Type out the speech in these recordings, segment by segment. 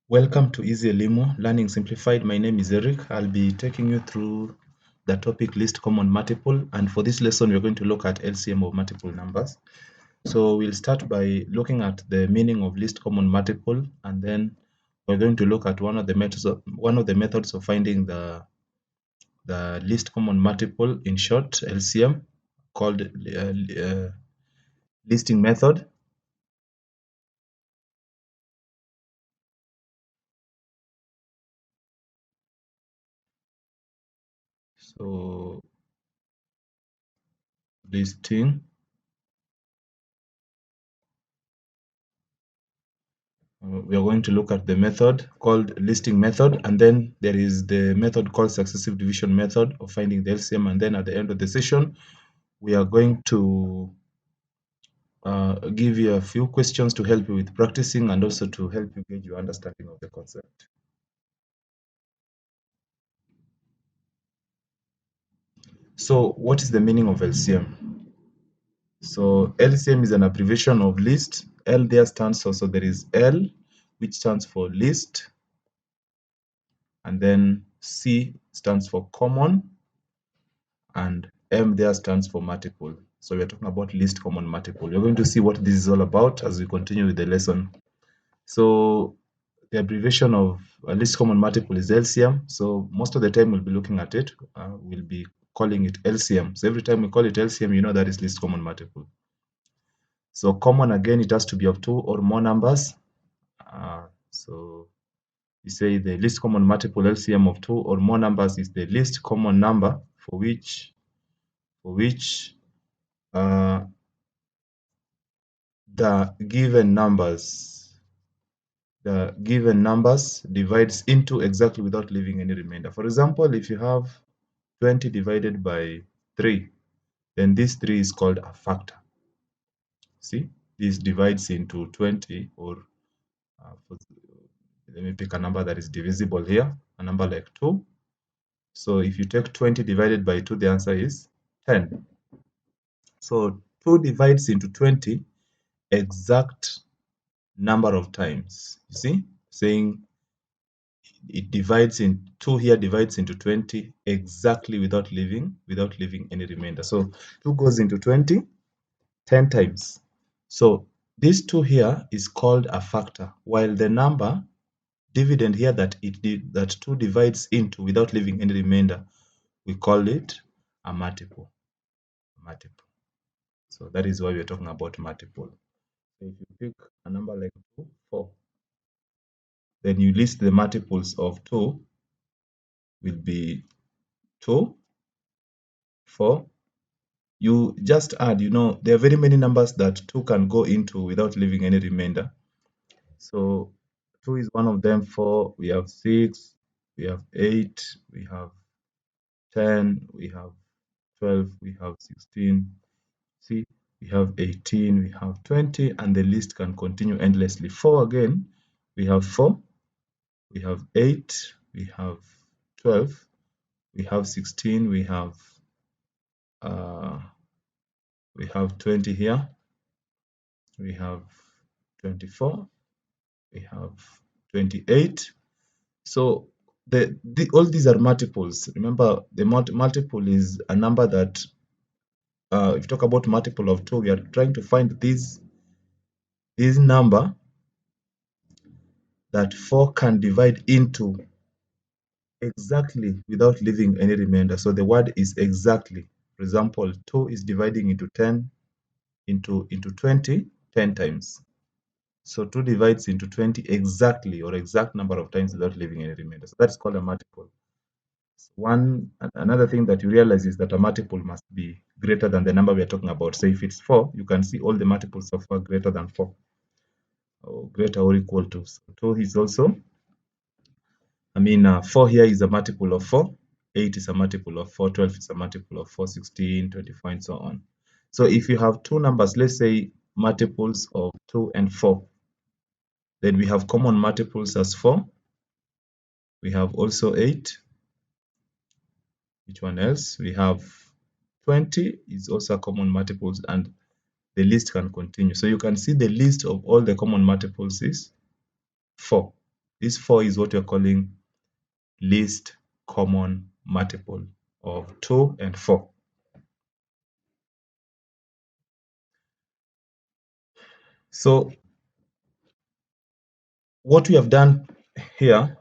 Welcome to Easy Elimu Learning Simplified. My name is Eric. I'll be taking you through the topic list common multiple, and for this lesson we're going to look at LCM of multiple numbers. So we'll start by looking at the meaning of least common multiple, and then we're going to look at one of the methods of finding the least common multiple, in short LCM, called listing method. So listing, we are going to look at the method called listing method, and then there is the method called successive division method of finding the LCM, and then at the end of the session we are going to give you a few questions to help you with practicing and also to help you gauge your understanding of the concept. So what is the meaning of LCM? So LCM is an abbreviation of list. L there stands for, so there is L, which stands for list, and then C stands for common, and M there stands for multiple. So we're talking about least common multiple. You're going to see what this is all about as we continue with the lesson. So the abbreviation of least common multiple is LCM. So most of the time we'll be looking at it. We'll be calling it LCM. So every time we call it LCM, you know that is least common multiple. So common, again, it has to be of two or more numbers. So you say the least common multiple LCM of two or more numbers is the least common number for which the given numbers divides into exactly without leaving any remainder. For example, if you have 20 divided by 3, then this 3 is called a factor. See, this divides into 20, or let me pick a number that is divisible here, a number like 2. So if you take 20 divided by 2, the answer is 10. So 2 divides into 20 exact number of times. You see, saying it divides in 2 here divides into 20 exactly without leaving any remainder. So 2 goes into 20 10 times. So this 2 here is called a factor, while the number dividend here that 2 divides into without leaving any remainder, we call it a multiple. So that is why we're talking about multiple. So if you pick a number like 2, 4, then you list the multiples of 2 will be 2, 4. You just add, there are very many numbers that 2 can go into without leaving any remainder. So 2 is one of them. 4, we have 6, we have 8, we have 10, we have 12, we have 16. See, we have 18, we have 20, and the list can continue endlessly. 4 again, we have 4, we have 8, we have 12, we have 16, we have 20 here, we have 24, we have 28. So all these are multiples. Remember, the multiple is a number that, if you talk about multiple of 2, we are trying to find this number that 4 can divide into exactly without leaving any remainder. So the word is exactly. For example, 2 is dividing into 10 into 20 10 times. So 2 divides into 20 exactly, or exact number of times without leaving any remainder. So that's called a multiple. Another thing that you realize is that a multiple must be greater than the number we are talking about. So if it's 4, you can see all the multiples of 4 greater than 4, or greater or equal to. So 2 is also, 4 here is a multiple of 4, 8 is a multiple of 4, 12 is a multiple of 4, 16, 24, and so on. So if you have two numbers, let's say multiples of 2 and 4, then we have common multiples as 4. We have also 8. Which one else? We have 20 is also a common multiples, and the list can continue. So you can see the list of all the common multiples is 4. This 4 is what we're calling least common multiple of 2 and 4. So what we have done here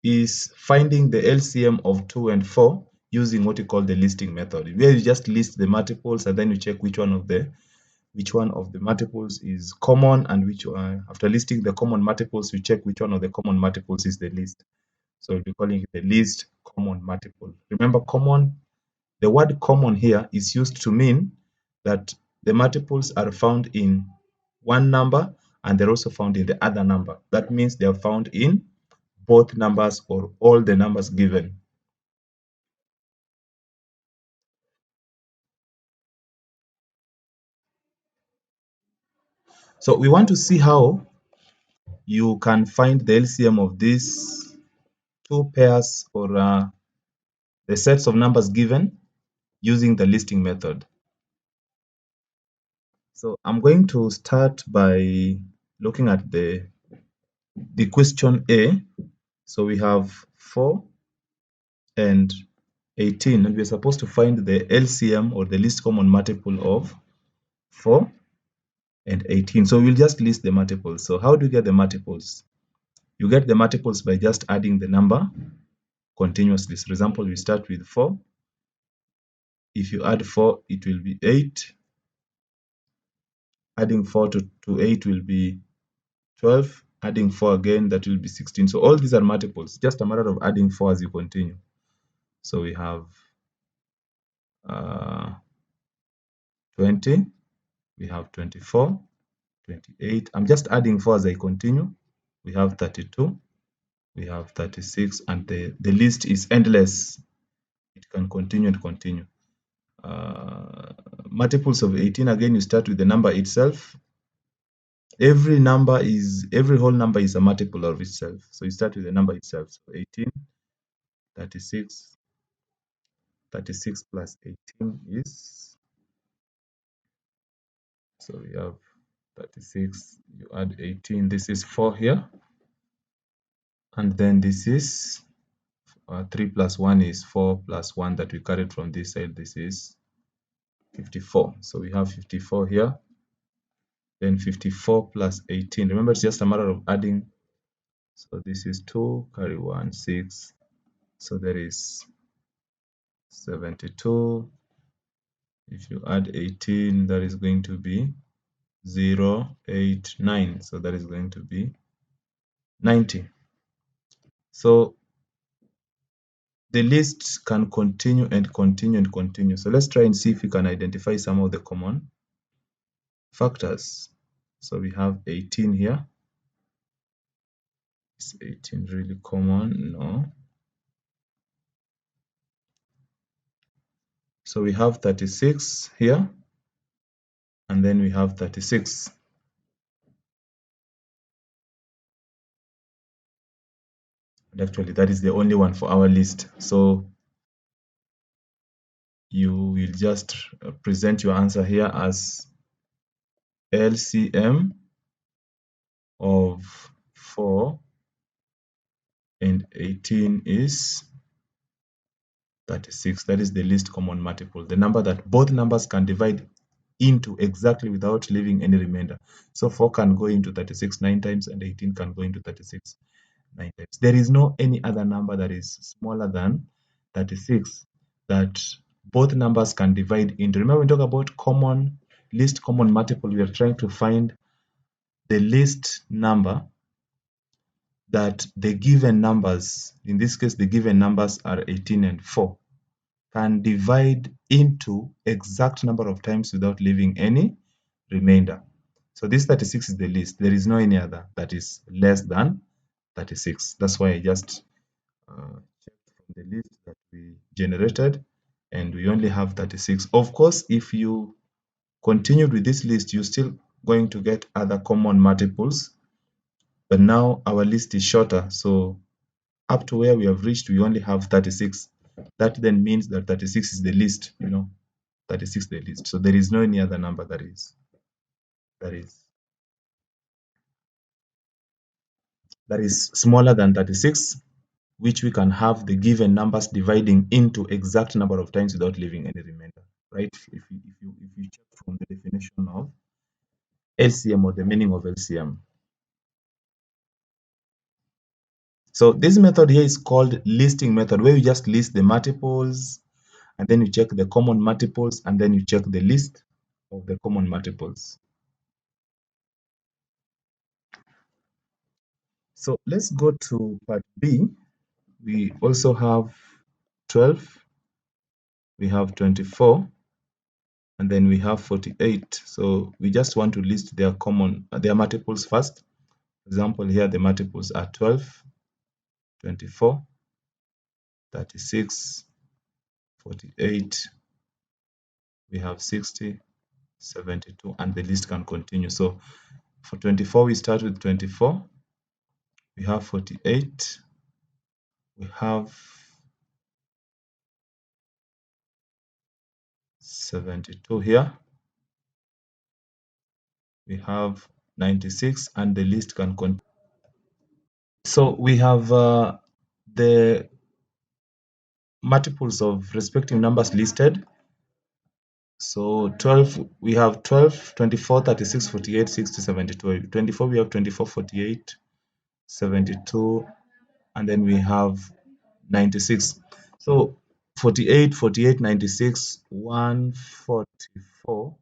is finding the LCM of 2 and 4 using what we call the listing method, where you just list the multiples and then you check which one of the multiples is common, and which after listing the common multiples, you check which one of the common multiples is the least. So we'll be calling it the least common multiple. Remember, the word common here is used to mean that the multiples are found in one number and they're also found in the other number. That means they are found in both numbers or all the numbers given. So we want to see how you can find the LCM of these two pairs or the sets of numbers given using the listing method. So I'm going to start by looking at the question A. So we have 4 and 18, and we're supposed to find the LCM or the least common multiple of 4 and 18. So we'll just list the multiples. So how do you get the multiples? You get the multiples by just adding the number continuously. So for example, we start with 4. If you add 4, it will be 8. Adding 4 to 8 will be 12. Adding 4 again, that will be 16. So all these are multiples, just a matter of adding 4 as you continue. So we have 20, we have 24, 28. I'm just adding 4 as I continue. We have 32, we have 36, and the list is endless. It can continue and continue. Multiples of 18, again, you start with the number itself. Every whole number is a multiple of itself. So you start with the number itself. So 18, 36, 36 plus 18 is, so we have 36, you add 18, this is 4 here. And then this is 3 plus 1 is 4 plus 1 that we carried from this side. This is 54. So we have 54 here. Then 54 plus 18. Remember, it's just a matter of adding. So this is 2, carry 1, 6. So there is 72. If you add 18, that is going to be 0, 8, 9. So that is going to be 90. So the list can continue and continue and continue. So let's try and see if we can identify some of the common factors. So we have 18 here. Is 18 really common? No. So we have 36 here, and then we have 36. And actually, that is the only one for our list. So you will just present your answer here as LCM of 4 and 18 is 36. That is the least common multiple, the number that both numbers can divide into exactly without leaving any remainder. So 4 can go into 36 9 times, and 18 can go into 36 9 times. There is no any other number that is smaller than 36 that both numbers can divide into. Remember, when we talk about least common multiple, we are trying to find the least number that the given numbers, in this case, the given numbers are 18 and 4, can divide into exact number of times without leaving any remainder. So this 36 is the least. There is no any other that is less than 36. That's why I just checked from the list that we generated, and we only have 36. Of course, if you continued with this list, you're still going to get other common multiples, but now our list is shorter. So up to where we have reached, we only have 36. That then means that 36 is the least, 36 is the least. So there is no any other number that is that is smaller than 36, which we can have the given numbers dividing into exact number of times without leaving any remainder, right? If you check from the definition of LCM or the meaning of LCM. So this method here is called listing method, where you just list the multiples and then you check the common multiples and then you check the list of the common multiples. So let's go to part B. We also have 12, we have 24, and then we have 48. So we just want to list their multiples first. For example, here the multiples are 12, 24, 36, 48, we have 60, 72, and the list can continue. So for 24, we start with 24, we have 48, we have 72 here, we have 96, and the list can continue. So we have the multiples of respective numbers listed. So 12, we have 12, 24, 36, 48, 60, 72. 24, we have 24, 48, 72, and then we have 96. So 48, 48, 96, 144,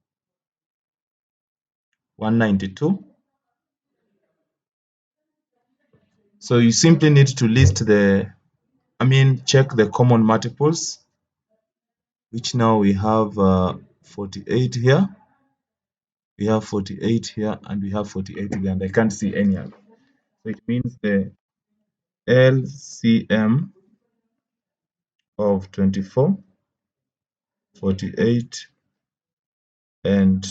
192. So you simply need to list check the common multiples, which now we have 48 here, we have 48 here, and we have 48 here, and I can't see any other. So it means the LCM of 24, 48, and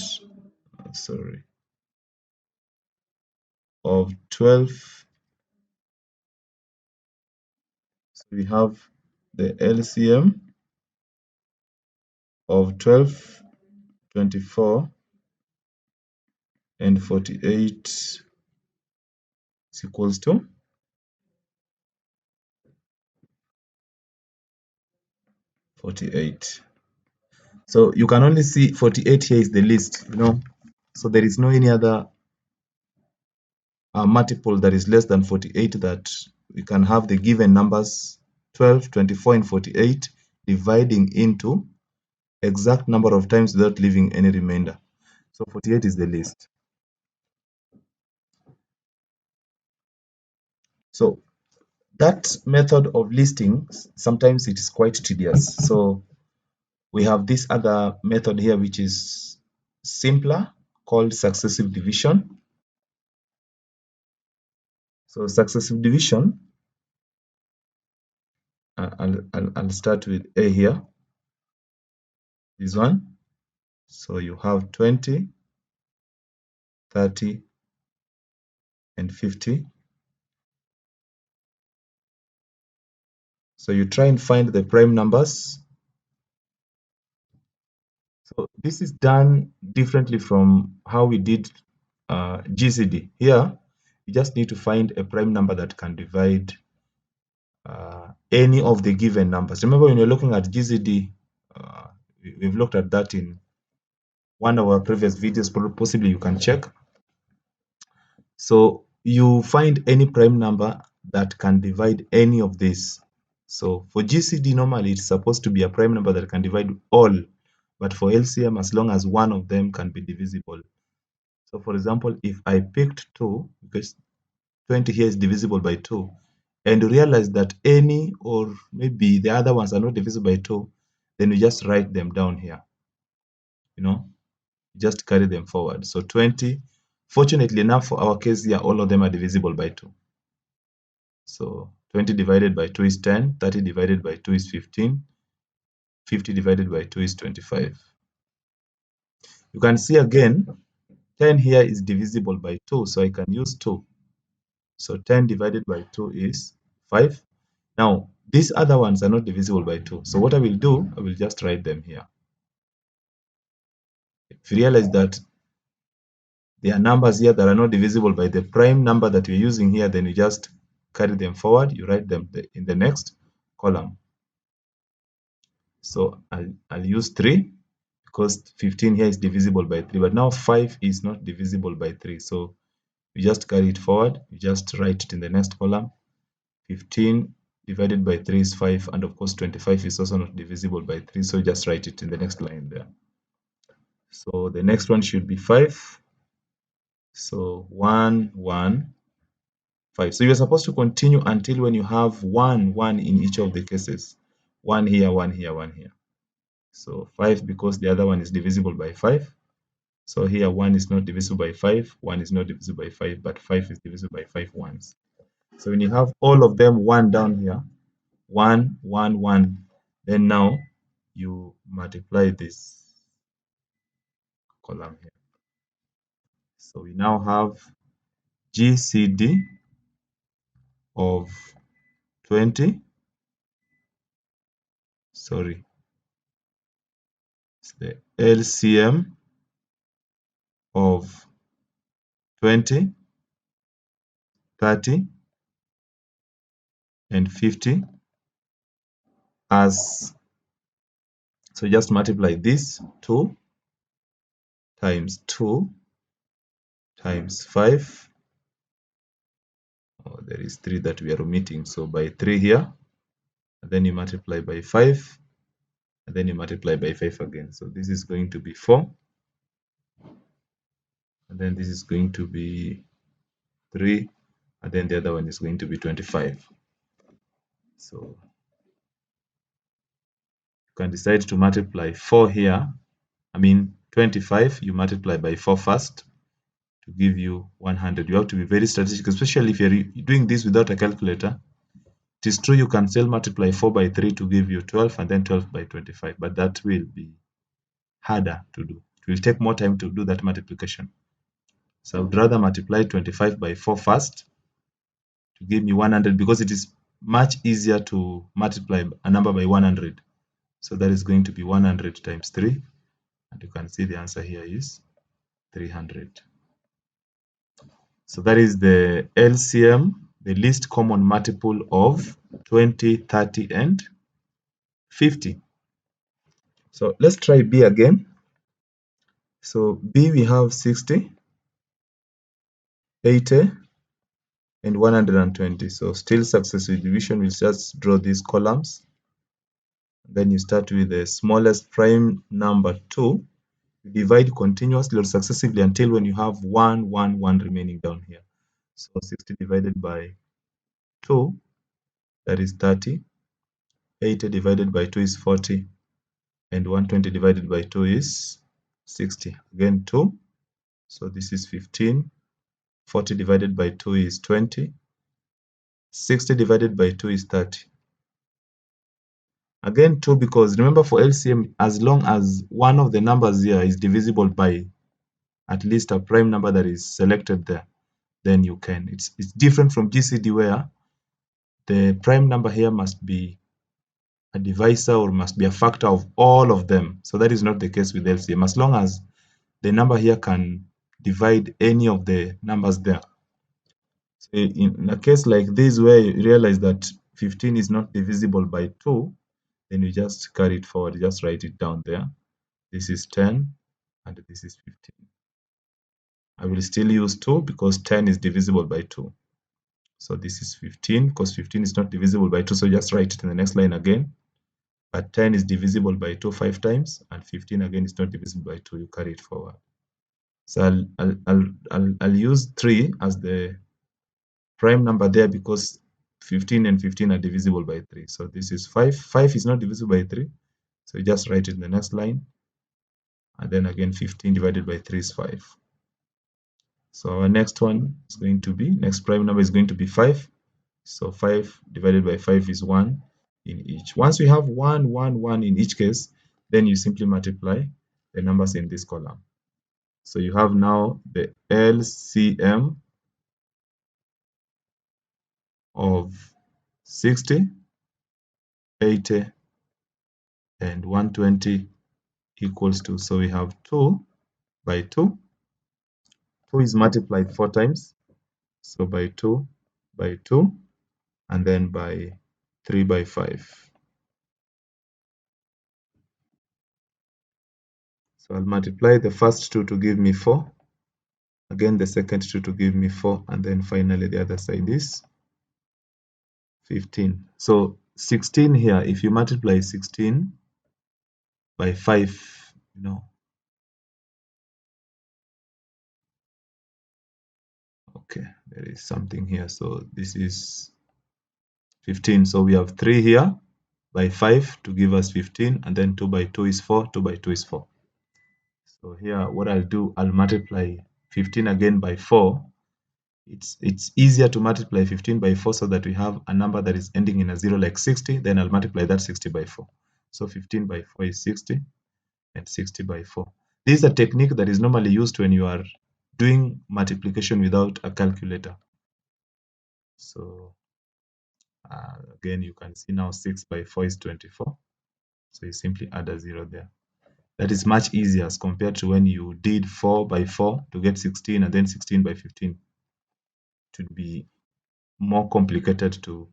of 12. So we have the LCM of 12, 24, and 48 is equals to 48. So you can only see 48 here is the list, so there is no any other multiple that is less than 48 that we can have the given numbers 12, 24, and 48 dividing into exact number of times without leaving any remainder. So 48 is the least. So that method of listing, sometimes it is quite tedious. So we have this other method here, which is simpler, called successive division. So successive division, I'll start with A here, this one. So you have 20, 30, and 50. So you try and find the prime numbers. So this is done differently from how we did GCD. Here, you just need to find a prime number that can divide any of the given numbers. Remember, when you're looking at GCD, we've looked at that in one of our previous videos, possibly you can check. So you find any prime number that can divide any of these. So for GCD, normally it's supposed to be a prime number that can divide all, but for LCM, as long as one of them can be divisible. So for example, if I picked 2, because 20 here is divisible by 2, and you realize that any or maybe the other ones are not divisible by 2, then you just write them down here. Just carry them forward. So 20, fortunately enough for our case here, all of them are divisible by 2. So 20 divided by 2 is 10, 30 divided by 2 is 15, 50 divided by 2 is 25. You can see again, 10 here is divisible by 2, so I can use 2. So 10 divided by 2 is 5. Now, these other ones are not divisible by 2. So what I will do, I will just write them here. If you realize that there are numbers here that are not divisible by the prime number that you're using here, then you just carry them forward, you write them in the next column. So I'll use 3 because 15 here is divisible by 3, but now 5 is not divisible by 3. So you just carry it forward, you just write it in the next column. 15 divided by 3 is 5, and of course 25 is also not divisible by 3, so just write it in the next line there. So the next one should be 5. So 1, 1, 5. So you're supposed to continue until when you have 1, 1 in each of the cases. 1 here, 1 here, 1 here. So 5 because the other one is divisible by 5. So here 1 is not divisible by 5, 1 is not divisible by 5, but 5 is divisible by 5 once. So when you have all of them 1 down here, 1, 1, 1, then now you multiply this column here. So we now have GCD of 20. Sorry, it's the LCM of 20, 30, and 50 as, so just multiply this 2 times 2 times 5. Oh, there is 3 that we are omitting, so by 3 here, and then you multiply by 5, and then you multiply by 5 again. So this is going to be 4, and then this is going to be 3, and then the other one is going to be 25. So you can decide to multiply 4 here. 25, you multiply by 4 first to give you 100. You have to be very strategic, especially if you're doing this without a calculator. It is true you can still multiply 4 by 3 to give you 12, and then 12 by 25, but that will be harder to do. It will take more time to do that multiplication. So I would rather multiply 25 by 4 first to give me 100, because it is much easier to multiply a number by 100. So that is going to be 100 times 3, and you can see the answer here is 300. So that is the LCM, the least common multiple of 20, 30, and 50. So let's try B again. So B, we have 60, 80, and 120. So still successive division, we'll just draw these columns. Then you start with the smallest prime number 2. You divide continuously or successively until when you have 1, 1, 1 remaining down here. So 60 divided by 2, that is 30. 80 divided by 2 is 40. And 120 divided by 2 is 60. Again 2. So this is 15. 40 divided by 2 is 20. 60 divided by 2 is 30. Again 2, because remember for LCM, as long as one of the numbers here is divisible by at least a prime number that is selected there, then you can. It's different from GCD, where the prime number here must be a divisor or must be a factor of all of them. So that is not the case with LCM. As long as the number here can divide any of the numbers there. So in a case like this, where you realize that 15 is not divisible by 2, then you just carry it forward, just write it down there. This is 10 and this is 15. I will still use 2 because 10 is divisible by 2. So this is 15 because 15 is not divisible by 2, so just write it in the next line again. But 10 is divisible by 2 5 times, and 15 again is not divisible by 2. You carry it forward. So I'll use 3 as the prime number there because 15 and 15 are divisible by 3. So this is 5. 5 is not divisible by 3. So you just write it in the next line. And then again 15 divided by 3 is 5. So our next one is going to be, next prime number is going to be 5. So 5 divided by 5 is 1 in each. Once we have 1, 1, 1 in each case, then you simply multiply the numbers in this column. So you have now the LCM of 60, 80, and 120 equals to, so we have 2 by 2, 2 is multiplied 4 times. So by 2, and then by 3 by 5. So I'll multiply the first 2 to give me 4. Again, the second 2 to give me 4. And then finally, the other side is 15. So 16 here, if you multiply 16 by 5, okay, there is something here. So this is 15. So we have 3 here by 5 to give us 15. And then 2 by 2 is 4. 2 by 2 is 4. So here, what I'll do, I'll multiply 15 again by 4. It's easier to multiply 15 by 4 so that we have a number that is ending in a 0 like 60. Then I'll multiply that 60 by 4. So 15 by 4 is 60, and 60 by 4. This is a technique that is normally used when you are doing multiplication without a calculator. So again, you can see now 6 by 4 is 24. So you simply add a 0 there. That is much easier as compared to when you did 4 by 4 to get 16 and then 16 by 15. It would be more complicated to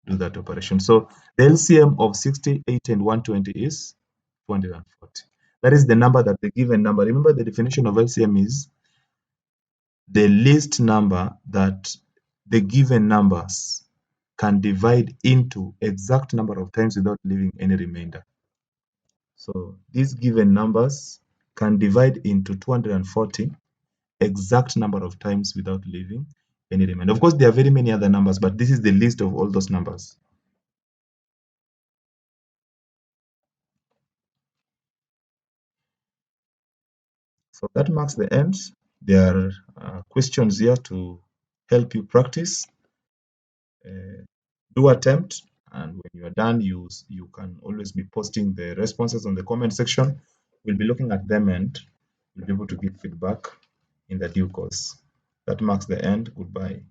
do that operation. So the LCM of 68 and 120 is 240. That is the number that the given number. Remember, the definition of LCM is the least number that the given numbers can divide into exact number of times without leaving any remainder. So these given numbers can divide into 240 exact number of times without leaving any remainder. Of course, there are very many other numbers, but this is the list of all those numbers. So that marks the end. There are questions here to help you practice. Do attempt, and when you are done, you can always be posting the responses on the comment section. We'll be looking at them and we'll be able to give feedback in the due course. That marks the end. Goodbye.